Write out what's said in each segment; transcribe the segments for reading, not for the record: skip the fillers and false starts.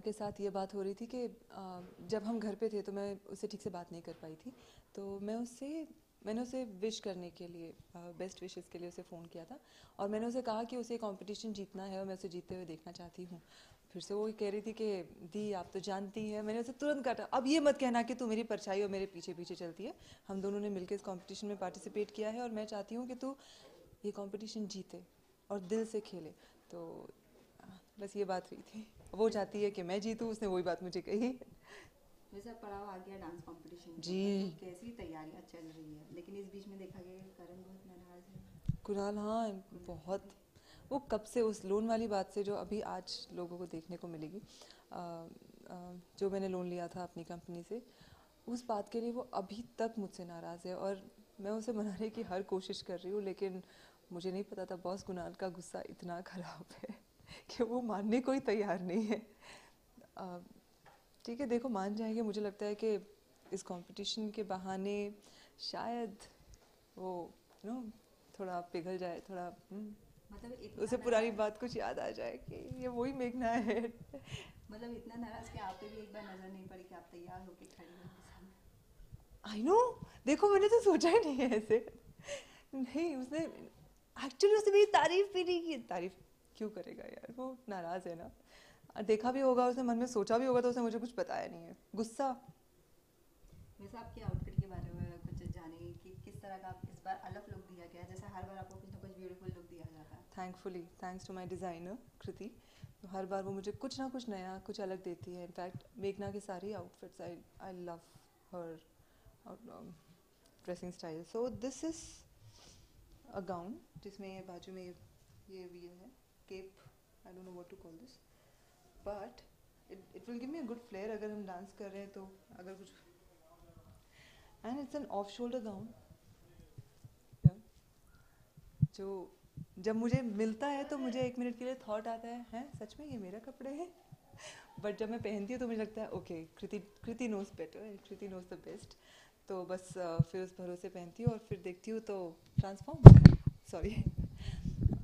के साथ ये बात हो रही थी कि जब हम घर पे थे तो मैं उससे ठीक से बात नहीं कर पाई थी, तो मैंने उसे विश करने के लिए, बेस्ट विशेस के लिए उसे फ़ोन किया था, और मैंने उसे कहा कि उसे कंपटीशन जीतना है और मैं उसे जीतते हुए देखना चाहती हूँ। फिर से वो कह रही थी कि दी आप तो जानती हैं। मैंने उसे तुरंत काटा, अब ये मत कहना कि तू मेरी परछाई और मेरे पीछे पीछे चलती है। हम दोनों ने मिलकर इस कंपटीशन में पार्टिसिपेट किया है और मैं चाहती हूँ कि तू ये कंपटीशन जीते और दिल से खेले। तो बस ये बात हुई थी। वो चाहती है कि मैं जीतूँ, उसने वही बात मुझे कही। वैसे अब पड़ाव आ गया डांस कंपटीशन जी का, तो कैसी तैयारियां चल रही है? लेकिन इस बीच में देखा गया कि करण बहुत नाराज है। कुणाल, हाँ बहुत। वो कब से उस लोन वाली बात से, जो अभी आज लोगों को देखने को मिलेगी, जो मैंने लोन लिया था अपनी कंपनी से, उस बात के लिए वो अभी तक मुझसे नाराज़ है। और मैं उसे मनाने की हर कोशिश कर रही हूँ, लेकिन मुझे नहीं पता था बॉस कुणाल का गुस्सा इतना ख़राब है कि वो मानने को ही तैयार नहीं है। ठीक है, देखो मान जाएंगे। मुझे लगता है कि इस कंपटीशन के बहाने शायद वो नो थोड़ा पिघल जाए, थोड़ा मतलब इतना उसे पुरानी नाराज, बात कुछ याद आ जाए कि ये वही मेघना है। मतलब इतना नाराज कि आप पे भी एक बार नजर नहीं पड़ी कि आप तैयार होके खड़ी हो उनके सामने? आई नो, देखो मैंने तो सोचा ही नहीं है ऐसे। नहीं, उसने एक्चुअली उसने मेरी तारीफ भी नहीं की। तारीफ क्यों करेगा यार, वो नाराज है ना। देखा भी होगा उसने, मन में सोचा भी होगा, तो उसने मुझे कुछ बताया नहीं है। गुस्सा। वैसे आपके आउटफिट के बारे में कुछ जाने कि किस तरह का इस बार अलग लुक दिया गया है? जैसे हर बार आपको कुछ ना कुछ ब्यूटीफुल लुक दिया जाता है। Thankfully, thanks to my designer Kriti, तो हर बार वो मुझे कुछ ना कुछ नया, कुछ अलग देती है। इनफैक्ट मेघना की सारी outfits, I I love her dressing style. So this is a gown जिसमें ये बाजू में ये भी है cape, I don't know what to call this, but it will give me a good flare अगर हम डांस कर रहे हैं तो। अगर कुछ, and it's an off shoulder gown, जो जब मुझे मिलता है तो मुझे एक मिनट के लिए थॉट आता है, हैं सच में ये मेरा कपड़े हैं। बट जब मैं पहनती हूँ तो मुझे लगता है okay, Kriti knows better, Kriti knows the best. तो बस फिर उस भरोसे पहनती हूँ और फिर देखती हूँ तो ट्रांसफॉर्म, सॉरी।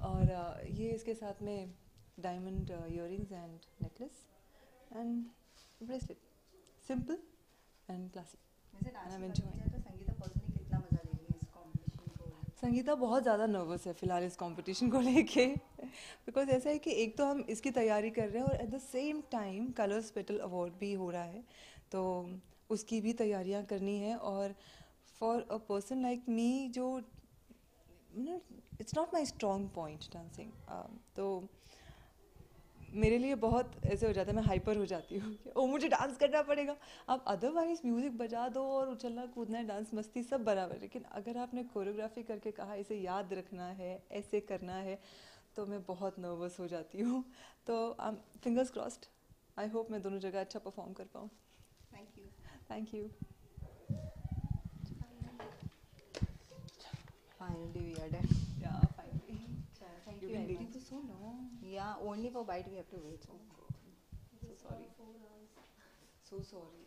और ये इसके साथ में diamond earrings and necklace and bracelet, simple and classic, वैसे एंड डांस आई की एम बात की एंजॉयिंग। जाए तो संगीता पर्सनली कितना मजा ले रही है इस कंपटीशन को? संगीता बहुत ज़्यादा नर्वस है फिलहाल इस कंपटीशन को लेके, बिकॉज ऐसा है कि एक तो हम इसकी तैयारी कर रहे हैं और at the same time colours petal award भी हो रहा है, तो उसकी भी तैयारियां करनी है। और for a person like me, जो it's not my strong point dancing, तो मेरे लिए बहुत ऐसे हो जाता है, मैं हाइपर हो जाती हूँ कि ओ मुझे डांस करना पड़ेगा। अब अदरवाइज म्यूज़िक बजा दो और उछलना कूदना है, डांस मस्ती सब बराबर है, लेकिन अगर आपने कोरियोग्राफी करके कहा इसे याद रखना है, ऐसे करना है, तो मैं बहुत नर्वस हो जाती हूँ। तो फिंगर्स क्रॉस्ड, आई होप मैं दोनों जगह अच्छा परफॉर्म कर पाऊँ। Thank you. Thank you. Finally we are done. या finally, Thank you you been very waiting much. For so long. Yeah, only for bite we have to wait. So sorry, so sorry, so sorry.